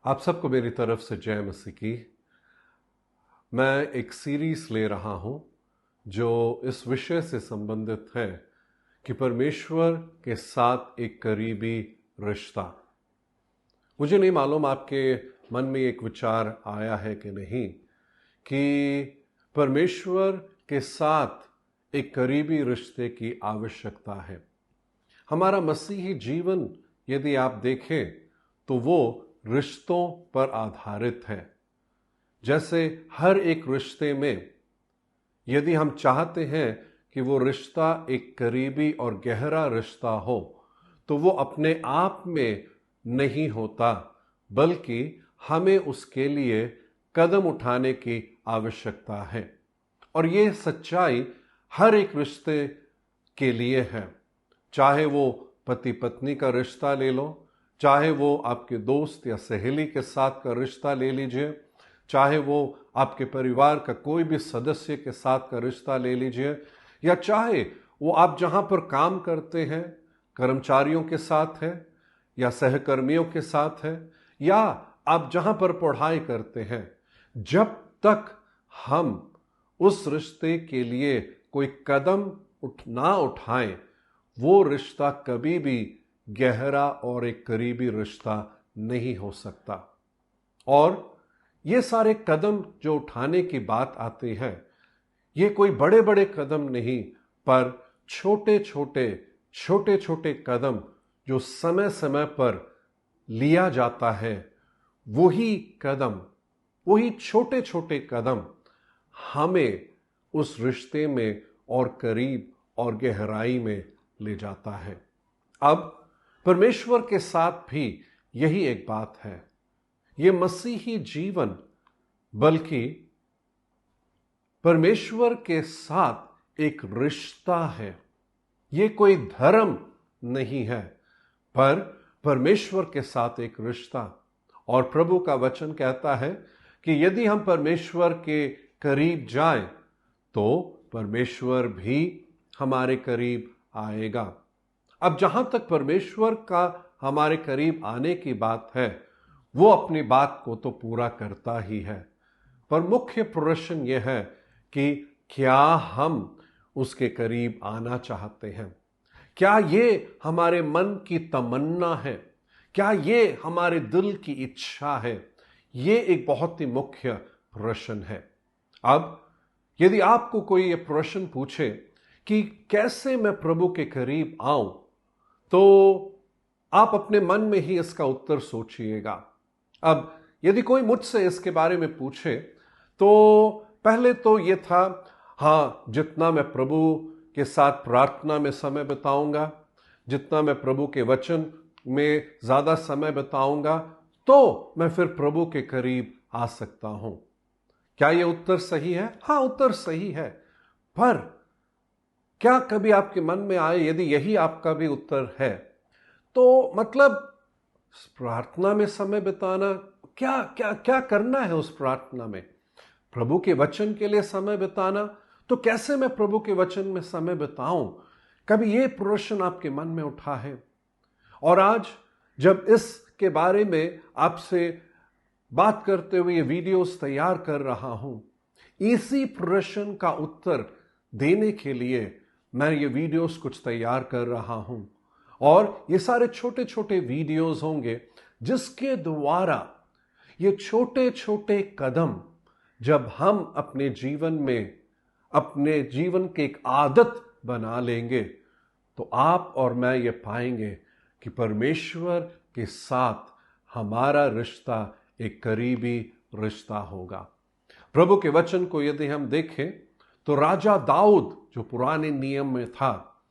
आप सबको मेरी तरफ से जय मसीह की। मैं एक सीरीज ले रहा हूं जो इस विषय से संबंधित है कि परमेश्वर के साथ एक करीबी रिश्ता। मुझे नहीं मालूम आपके मन में एक विचार आया है कि नहीं कि परमेश्वर के साथ एक करीबी रिश्ते की आवश्यकता है। हमारा मसीही जीवन यदि आप देखें तो वो रिश्तों पर आधारित है। जैसे हर एक रिश्ते में यदि हम चाहते हैं कि वो रिश्ता एक करीबी और गहरा रिश्ता हो तो वो अपने आप में नहीं होता, बल्कि हमें उसके लिए कदम उठाने की आवश्यकता है। और ये सच्चाई हर एक रिश्ते के लिए है। चाहे वो पति पत्नी का रिश्ता ले लो, चाहे वो आपके दोस्त या सहेली के साथ का रिश्ता ले लीजिए, चाहे वो आपके परिवार का कोई भी सदस्य के साथ का रिश्ता ले लीजिए, या चाहे वो आप जहां पर काम करते हैं कर्मचारियों के साथ है या सहकर्मियों के साथ है, या आप जहां पर पढ़ाई करते हैं। जब तक हम उस रिश्ते के लिए कोई कदम ना उठाएं, वो रिश्ता कभी भी गहरा और एक करीबी रिश्ता नहीं हो सकता। और ये सारे कदम जो उठाने की बात आती है, ये कोई बड़े बड़े कदम नहीं, पर छोटे छोटे कदम जो समय समय पर लिया जाता है, वही छोटे छोटे कदम हमें उस रिश्ते में और करीब और गहराई में ले जाता है। अब परमेश्वर के साथ भी यही एक बात है। ये मसीही जीवन बल्कि परमेश्वर के साथ एक रिश्ता है। ये कोई धर्म नहीं है, पर परमेश्वर के साथ एक रिश्ता। और प्रभु का वचन कहता है कि यदि हम परमेश्वर के करीब जाएं तो परमेश्वर भी हमारे करीब आएगा। अब जहां तक परमेश्वर का हमारे करीब आने की बात है, वो अपनी बात को तो पूरा करता ही है, पर मुख्य प्रश्न यह है कि क्या हम उसके करीब आना चाहते हैं? क्या ये हमारे मन की तमन्ना है? क्या ये हमारे दिल की इच्छा है? ये एक बहुत ही मुख्य प्रश्न है। अब यदि आपको कोई ये प्रश्न पूछे कि कैसे मैं प्रभु के करीब आऊं, तो आप अपने मन में ही इसका उत्तर सोचिएगा। अब यदि कोई मुझसे इसके बारे में पूछे तो पहले तो ये था, हाँ, जितना मैं प्रभु के साथ प्रार्थना में समय बिताऊंगा, जितना मैं प्रभु के वचन में ज्यादा समय बिताऊंगा, तो मैं फिर प्रभु के करीब आ सकता हूं। क्या यह उत्तर सही है? हाँ, उत्तर सही है। पर क्या कभी आपके मन में आए, यदि यही आपका भी उत्तर है, तो मतलब प्रार्थना में समय बिताना, क्या क्या क्या करना है उस प्रार्थना में? प्रभु के वचन के लिए समय बिताना, तो कैसे मैं प्रभु के वचन में समय बिताऊं? कभी ये प्रश्न आपके मन में उठा है? और आज जब इसके बारे में आपसे बात करते हुए ये वीडियोस तैयार कर रहा हूं, इसी प्रश्न का उत्तर देने के लिए मैं ये वीडियोस कुछ तैयार कर रहा हूं। और ये सारे छोटे छोटे वीडियोस होंगे जिसके द्वारा ये छोटे छोटे कदम जब हम अपने जीवन में, अपने जीवन की एक आदत बना लेंगे, तो आप और मैं ये पाएंगे कि परमेश्वर के साथ हमारा रिश्ता एक करीबी रिश्ता होगा। प्रभु के वचन को यदि हम देखें तो राजा दाऊद जो पुराने नियम में था,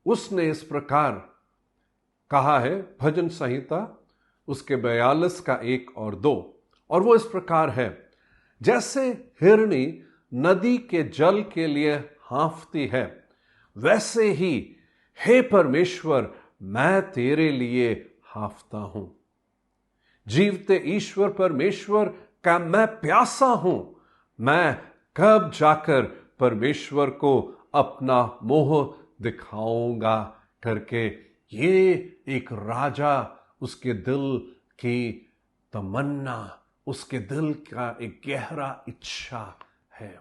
उसने इस प्रकार कहा है, भजन संहिता उसके 42 का 1 और 2, और वो इस प्रकार है, जैसे हिरनी नदी के जल के लिए हाँफती है, वैसे ही हे परमेश्वर मैं तेरे लिए हाँफता हूं। जीवते ईश्वर परमेश्वर का मैं प्यासा हूं, मैं कब जाकर परमेश्वर को अपना मोह दिखाऊंगा करके ये एक राजा उसके दिल कि तमन्ना उसके दिल का एक गहरा इच्छा है।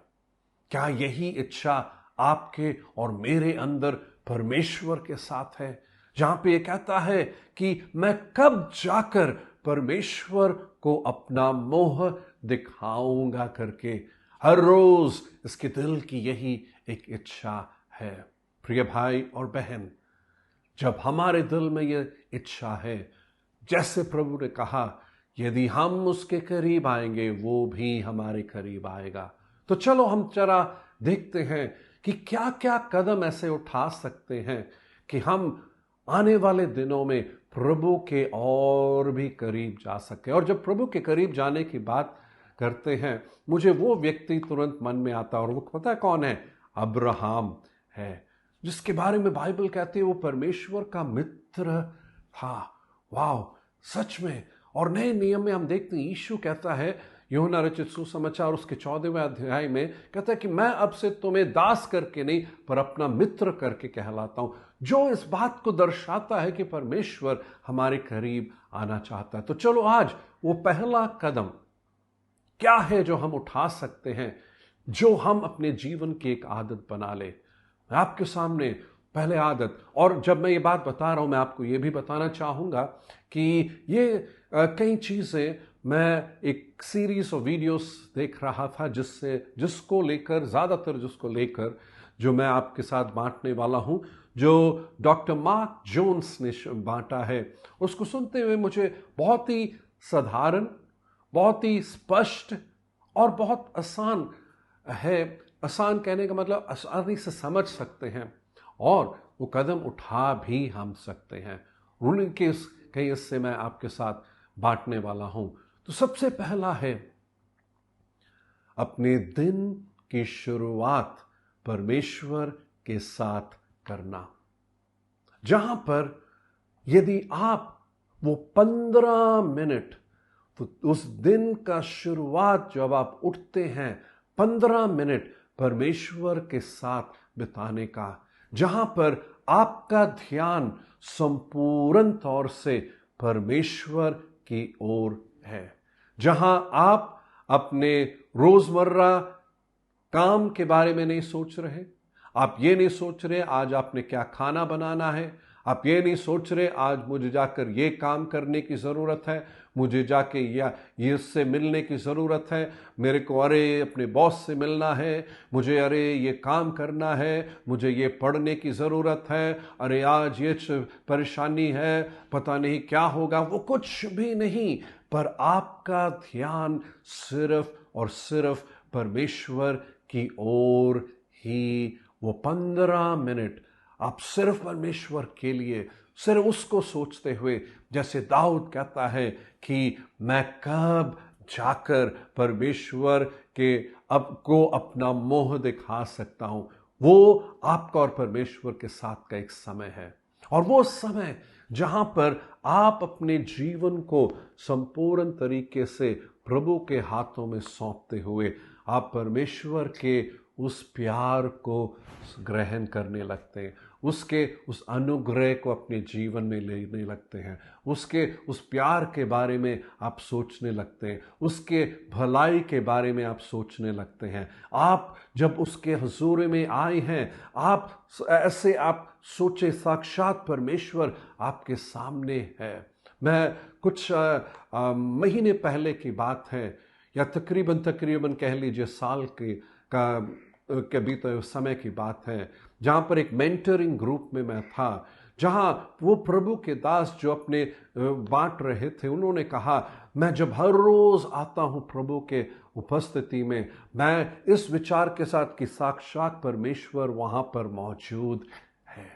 क्या यही इच्छा आपके और मेरे अंदर परमेश्वर के साथ है, जहां पे ये कहता है कि मैं कब जाकर परमेश्वर को अपना मोह दिखाऊंगा करके? हर रोज इसके दिल की यही एक इच्छा है। प्रिय भाई और बहन, जब हमारे दिल में यह इच्छा है, जैसे प्रभु ने कहा, यदि हम उसके करीब आएंगे वो भी हमारे करीब आएगा, तो चलो हम जरा देखते हैं कि क्या क्या कदम ऐसे उठा सकते हैं कि हम आने वाले दिनों में प्रभु के और भी करीब जा सके। और जब प्रभु के करीब जाने की बात करते हैं, मुझे वो व्यक्ति तुरंत मन में आता है, और वो पता है कौन है? अब्राहम है, जिसके बारे में बाइबल कहती है वो परमेश्वर का मित्र था। वाह, सच में। और नए नियम में हम देखते हैं, यीशु कहता है यूहन्ना रचित सुसमाचार उसके 14वें अध्याय में, कहता है कि मैं अब से तुम्हें दास करके नहीं पर अपना मित्र करके कहलाता हूं, जो इस बात को दर्शाता है कि परमेश्वर हमारे करीब आना चाहता है। तो चलो आज वो पहला कदम क्या है जो हम उठा सकते हैं, जो हम अपने जीवन की एक आदत बना ले। मैं आपके सामने पहले आदत, और जब मैं ये बात बता रहा हूं, मैं आपको ये भी बताना चाहूंगा कि ये कई चीजें मैं एक सीरीज ऑफ वीडियोस देख रहा था, जिसको लेकर जो मैं आपके साथ बांटने वाला हूं, जो डॉक्टर मार्क जोन्स ने बांटा है। उसको सुनते हुए मुझे बहुत ही साधारण, बहुत ही स्पष्ट और बहुत आसान है। आसान कहने का मतलब आसानी से समझ सकते हैं और वो कदम उठा भी हम सकते हैं। उनके कई हिस्से मैं आपके साथ बांटने वाला हूं। तो सबसे पहला है, अपने दिन की शुरुआत परमेश्वर के साथ करना। जहां पर यदि आप वो 15 मिनट, तो उस दिन का शुरुआत जब आप उठते हैं, 15 मिनट परमेश्वर के साथ बिताने का, जहां पर आपका ध्यान संपूर्ण तौर से परमेश्वर की ओर है, जहां आप अपने रोजमर्रा काम के बारे में नहीं सोच रहे। आप ये नहीं सोच रहे आज आपने क्या खाना बनाना है। आप ये नहीं सोच रहे आज मुझे जाकर ये काम करने की ज़रूरत है, मुझे जाके या ये इससे मिलने की ज़रूरत है, मेरे को अरे अपने बॉस से मिलना है, मुझे अरे ये काम करना है, मुझे ये पढ़ने की ज़रूरत है, अरे आज ये परेशानी है, पता नहीं क्या होगा। वो कुछ भी नहीं, पर आपका ध्यान सिर्फ और सिर्फ परमेश्वर की ओर ही। वो 15 मिनट आप सिर्फ परमेश्वर के लिए, सिर्फ उसको सोचते हुए, जैसे दाऊद कहता है कि मैं कब जाकर परमेश्वर के को अपना मोह दिखा सकता हूं। वो आपका और परमेश्वर के साथ का एक समय है, और वो समय जहां पर आप अपने जीवन को संपूर्ण तरीके से प्रभु के हाथों में सौंपते हुए आप परमेश्वर के उस प्यार को ग्रहण करने लगते हैं, उसके उस अनुग्रह को अपने जीवन में लेने लगते हैं, उसके उस प्यार के बारे में आप सोचने लगते हैं, उसके भलाई के बारे में आप सोचने लगते हैं। आप जब उसके हुजूर में आए हैं, आप ऐसे आप सोचे साक्षात परमेश्वर आपके सामने है। मैं कुछ महीने पहले की बात है, या तकरीबन कह लीजिए साल के बीते हुए समय की बात है, जहां पर एक मेंटरिंग ग्रुप में मैं था, जहां वो प्रभु के दास जो अपने बांट रहे थे, उन्होंने कहा, मैं जब हर रोज आता हूं प्रभु के उपस्थिति में, मैं इस विचार के साथ कि साक्षात परमेश्वर वहां पर मौजूद है।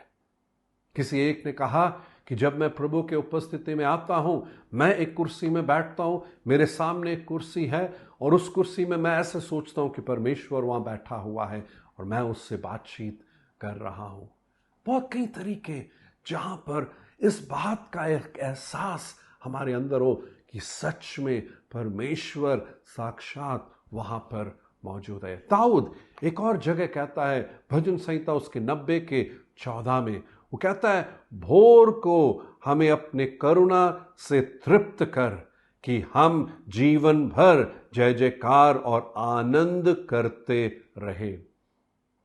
किसी एक ने कहा कि जब मैं प्रभु के उपस्थिति में आता हूं, मैं एक कुर्सी में बैठता हूं, मेरे सामने एक कुर्सी है, और उस कुर्सी में मैं ऐसे सोचता हूं कि परमेश्वर वहां बैठा हुआ है और मैं उससे बातचीत कर रहा हूं। बहुत कई तरीके जहां पर इस बात का एक एहसास हमारे अंदर हो कि सच में परमेश्वर साक्षात वहां पर मौजूद है। दाऊद एक और जगह कहता है, भजन संहिता उसके 90 के 14 में, वो कहता है भोर को हमें अपने करुणा से तृप्त कर कि हम जीवन भर जय जयकार और आनंद करते रहे।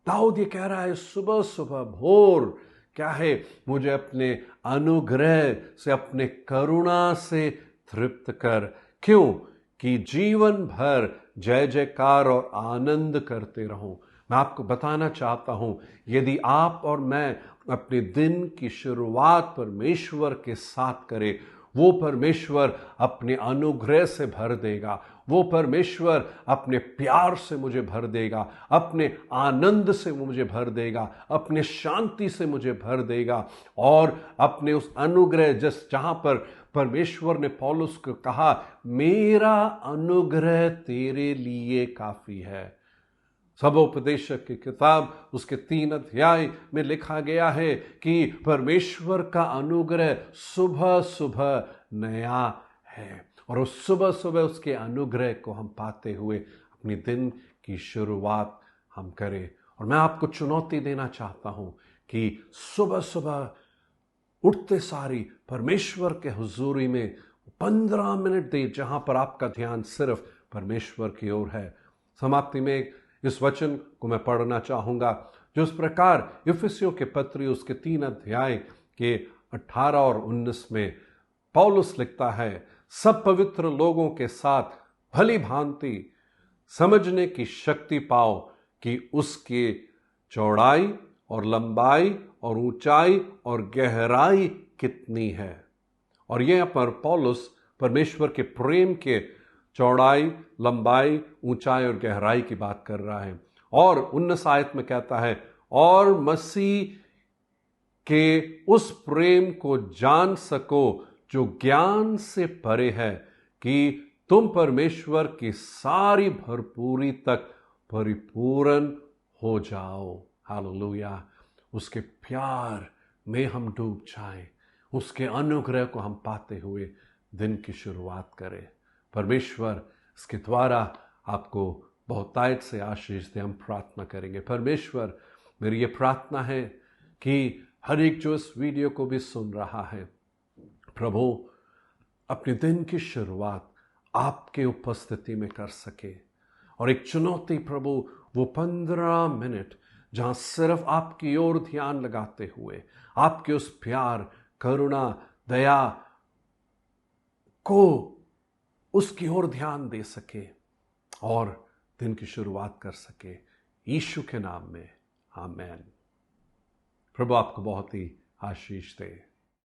दाऊद ये कह रहा है सुबह सुबह भोर क्या है, मुझे अपने अनुग्रह से, अपने करुणा से तृप्त कर। क्यों? कि जीवन भर जय जयकार और आनंद करते रहूं। मैं आपको बताना चाहता हूं, यदि आप और मैं अपने दिन की शुरुआत परमेश्वर के साथ करें, वो परमेश्वर अपने अनुग्रह से भर देगा, वो परमेश्वर अपने प्यार से मुझे भर देगा, अपने आनंद से मुझे भर देगा, अपने शांति से मुझे भर देगा। और अपने उस अनुग्रह जहां पर परमेश्वर ने पौलुस को कहा मेरा अनुग्रह तेरे लिए काफी है। सबोपदेशक की किताब उसके 3 अध्याय में लिखा गया है कि परमेश्वर का अनुग्रह सुबह सुबह नया है, और उस सुबह सुबह उसके अनुग्रह को हम पाते हुए अपने दिन की शुरुआत हम करें। और मैं आपको चुनौती देना चाहता हूं कि सुबह सुबह उठते सारी परमेश्वर के हुजूरी में 15 मिनट दे, जहां पर आपका ध्यान सिर्फ परमेश्वर की ओर है। समाप्ति में इस वचन को मैं पढ़ना चाहूंगा जो इस प्रकार इफिसियों के पत्री उसके 3 अध्याय के 18 और 19 में पौलुस लिखता है, सब पवित्र लोगों के साथ भली भांति समझने की शक्ति पाओ कि उसकी चौड़ाई और लंबाई और ऊंचाई और गहराई कितनी है। और यहां पर पौलुस परमेश्वर के प्रेम के चौड़ाई, लंबाई, ऊंचाई और गहराई की बात कर रहा है। और 19 आयत में कहता है, और मसीह के उस प्रेम को जान सको जो ज्ञान से परे है, कि तुम परमेश्वर की सारी भरपूरी तक परिपूर्ण हो जाओ। हालेलुया। उसके प्यार में हम डूब जाएं, उसके अनुग्रह को हम पाते हुए दिन की शुरुआत करें। परमेश्वर इसके द्वारा आपको बहुतायत से आशीष दे। हम प्रार्थना करेंगे। परमेश्वर, मेरी ये प्रार्थना है कि हर एक जो इस वीडियो को भी सुन रहा है, प्रभु अपने दिन की शुरुआत आपके उपस्थिति में कर सके। और एक चुनौती प्रभु, वो 15 मिनट जहां सिर्फ आपकी ओर ध्यान लगाते हुए आपके उस प्यार, करुणा, दया को उसकी ओर ध्यान दे सके और दिन की शुरुआत कर सके। यीशु के नाम में आमेन। प्रभु आपको बहुत ही आशीष दे।